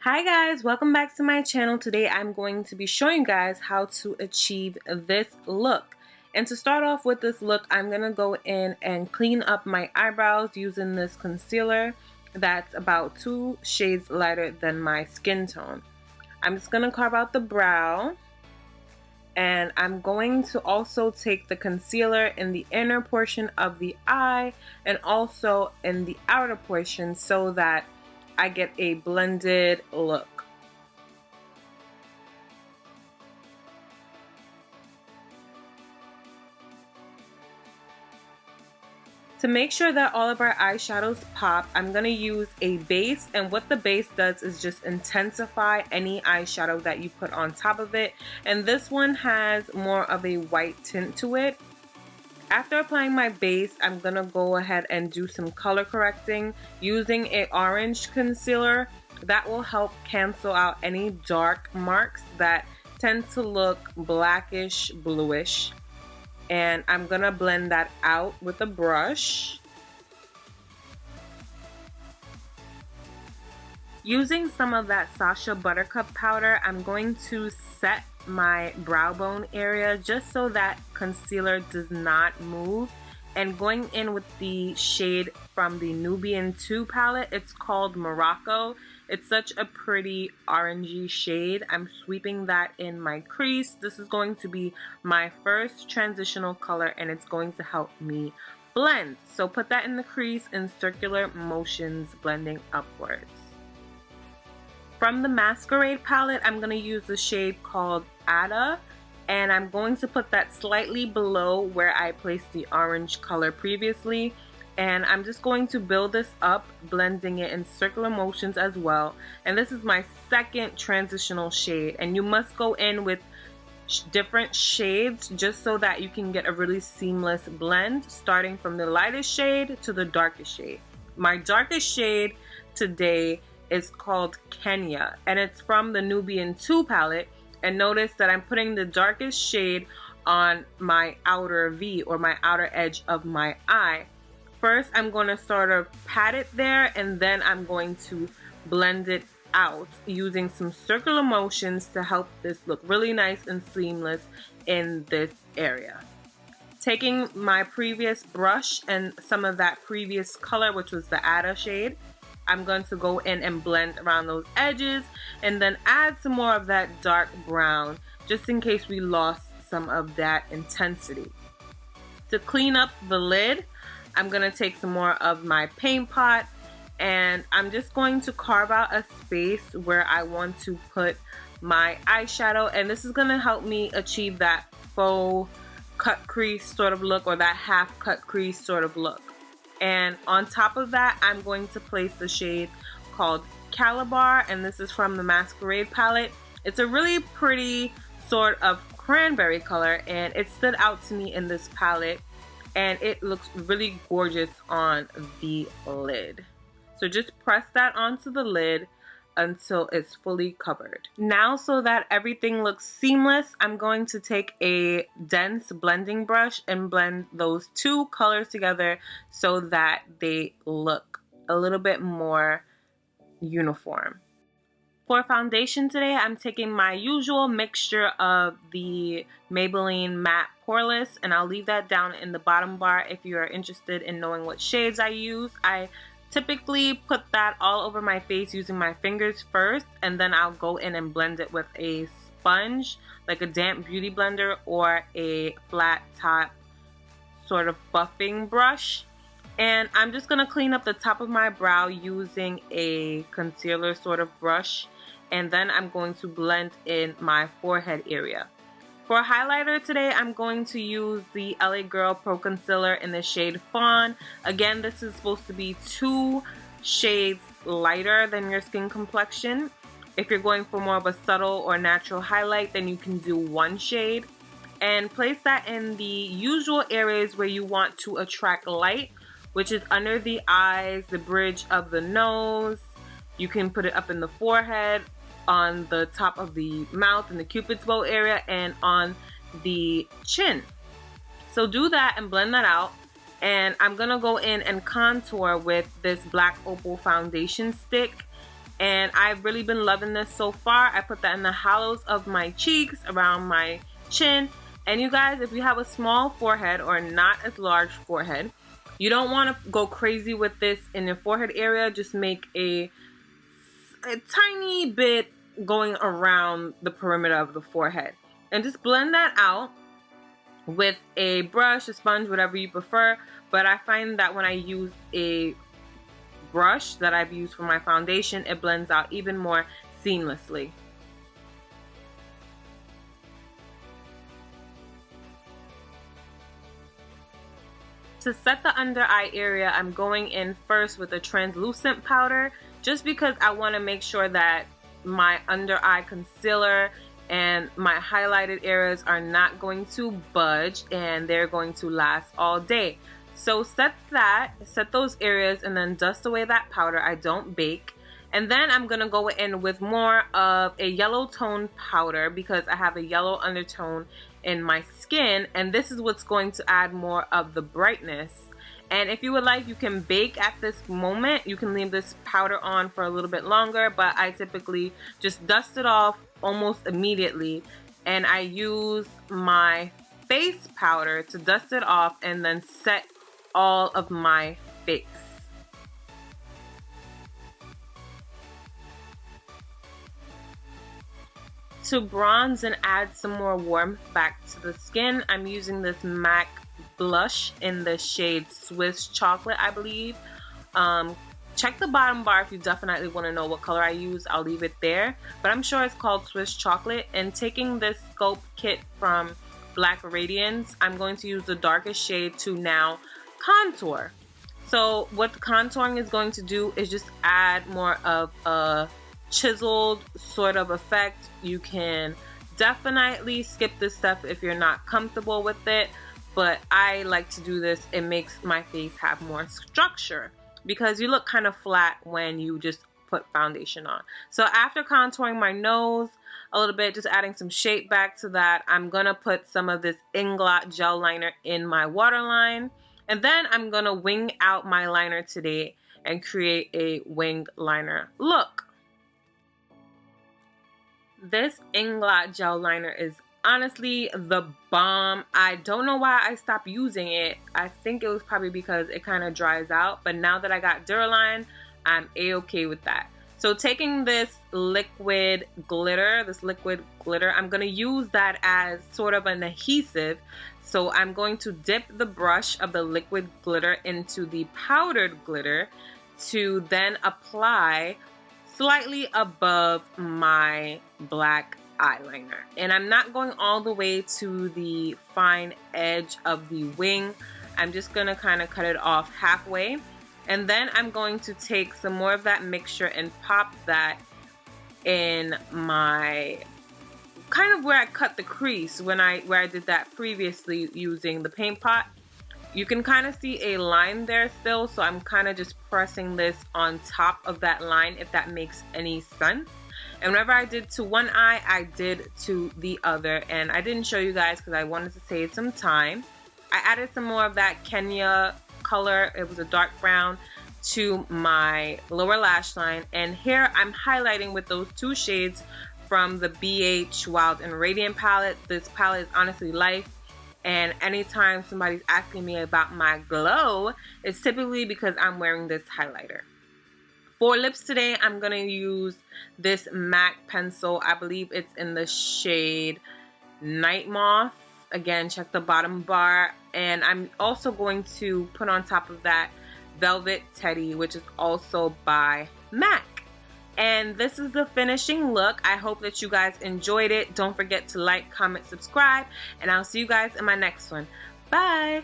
Hi guys, welcome back to my channel. Today I'm going to be showing you guys how to achieve this look. And to start off with this look, I'm going to go in and clean up my eyebrows using this concealer that's about 2 shades lighter than my skin tone. I'm just going to carve out the brow, and I'm going to also take the concealer in the inner portion of the eye and also in the outer portion so that I get a blended look. To make sure that all of our eyeshadows pop, I'm going to use a base, and what the base does is just intensify any eyeshadow that you put on top of it, and this one has more of a white tint to it. After applying my base, I'm going to go ahead and do some color correcting using an orange concealer. That will help cancel out any dark marks that tend to look blackish, bluish. And I'm going to blend that out with a brush. Using some of that Sacha Buttercup powder, I'm going to set my brow bone area just so that concealer does not move, and going in with the shade from the Nubian 2 palette. It's called Morocco. It's such a pretty orangey shade. I'm sweeping that in my crease. This is going to be my first transitional color, and it's going to help me blend. So put that in the crease in circular motions, blending upwards. From the Masquerade palette, I'm going to use the shade called Ada, and I'm going to put that slightly below where I placed the orange color previously, and I'm just going to build this up, blending it in circular motions as well. And this is my second transitional shade, and you must go in with different shades just so that you can get a really seamless blend, starting from the lightest shade to the darkest shade. My darkest shade today is called Kenya, and it's from the Nubian 2 palette. And notice that I'm putting the darkest shade on my outer V, or my outer edge of my eye. First, I'm going to sort of pat it there, and then I'm going to blend it out using some circular motions to help this look really nice and seamless in this area. Taking my previous brush and some of that previous color, which was the Ada shade, I'm going to go in and blend around those edges, and then add some more of that dark brown just in case we lost some of that intensity. To clean up the lid, I'm going to take some more of my paint pot, and I'm just going to carve out a space where I want to put my eyeshadow, and this is going to help me achieve that faux cut crease sort of look, or that half cut crease sort of look. And on top of that, I'm going to place the shade called Calabar, and this is from the Masquerade palette. It's a really pretty sort of cranberry color, and it stood out to me in this palette, and it looks really gorgeous on the lid. So just press that onto the lid until it's fully covered. Now, so that everything looks seamless, I'm going to take a dense blending brush and blend those two colors together so that they look a little bit more uniform. For foundation today, I'm taking my usual mixture of the Maybelline Matte Poreless, and I'll leave that down in the bottom bar if you are interested in knowing what shades I use. I typically put that all over my face using my fingers first, and then I'll go in and blend it with a sponge, like a damp beauty blender or a flat top sort of buffing brush. And I'm just going to clean up the top of my brow using a concealer sort of brush, and then I'm going to blend in my forehead area. For highlighter today, I'm going to use the LA Girl Pro Concealer in the shade Fawn. Again, this is supposed to be 2 shades lighter than your skin complexion. If you're going for more of a subtle or natural highlight, then you can do 1 shade. And place that in the usual areas where you want to attract light, which is under the eyes, the bridge of the nose. You can put it up in the forehead, on the top of the mouth in the Cupid's bow area, and on the chin. So do that and blend that out. And I'm gonna go in and contour with this black opal foundation stick, and I've really been loving this so far. I put that in the hollows of my cheeks, around my chin. And you guys, if you have a small forehead or not as large forehead, you don't want to go crazy with this in your forehead area. Just make a tiny bit going around the perimeter of the forehead. And just blend that out with a brush, a sponge, whatever you prefer. But I find that when I use a brush that I've used for my foundation, it blends out even more seamlessly. To set the under eye area, I'm going in first with a translucent powder, just because I want to make sure that my under eye concealer and my highlighted areas are not going to budge and they're going to last all day. So set those areas and then dust away that powder. I don't bake. And then I'm going to go in with more of a yellow tone powder because I have a yellow undertone in my skin, and this is what's going to add more of the brightness. And if you would like, you can bake at this moment. You can leave this powder on for a little bit longer, but I typically just dust it off almost immediately, and I use my face powder to dust it off and then set all of my face. To bronze and add some more warmth back to the skin, I'm using this MAC blush in the shade Swiss Chocolate, I believe. Check the bottom bar if you definitely want to know what color I use. I'll leave it there, but I'm sure it's called Swiss Chocolate. And taking this sculpt kit from Black Radiance, I'm going to use the darkest shade to now contour. So what contouring is going to do is just add more of a chiseled sort of effect. You can definitely skip this step if you're not comfortable with it, but I like to do this. It makes my face have more structure because you look kind of flat when you just put foundation on. So after contouring my nose a little bit, just adding some shape back to that, I'm gonna put some of this Inglot gel liner in my waterline, and then I'm gonna wing out my liner today and create a wing liner look. This Inglot gel liner is honestly the bomb. I don't know why I stopped using it. I think it was probably because it kind of dries out, but now that I got Duraline, I'm a-okay with that. So taking this liquid glitter, I'm going to use that as sort of an adhesive. So I'm going to dip the brush of the liquid glitter into the powdered glitter to then apply slightly above my black eyeliner. And I'm not going all the way to the fine edge of the wing. I'm just gonna kind of cut it off halfway, and then I'm going to take some more of that mixture and pop that in my kind of where I cut the crease where I did that previously using the paint pot. You can kind of see a line there still, so I'm kind of just pressing this on top of that line, if that makes any sense. And whenever I did to one eye, I did to the other. And I didn't show you guys because I wanted to save some time. I added some more of that Kenya color, it was a dark brown, to my lower lash line. And here I'm highlighting with those two shades from the BH Wild and Radiant palette. This palette is honestly life. And anytime somebody's asking me about my glow, it's typically because I'm wearing this highlighter. For lips today, I'm going to use this MAC pencil. I believe it's in the shade Night Moth. Again, check the bottom bar. And I'm also going to put on top of that Velvet Teddy, which is also by MAC. And this is the finishing look. I hope that you guys enjoyed it. Don't forget to like, comment, subscribe, and I'll see you guys in my next one. Bye!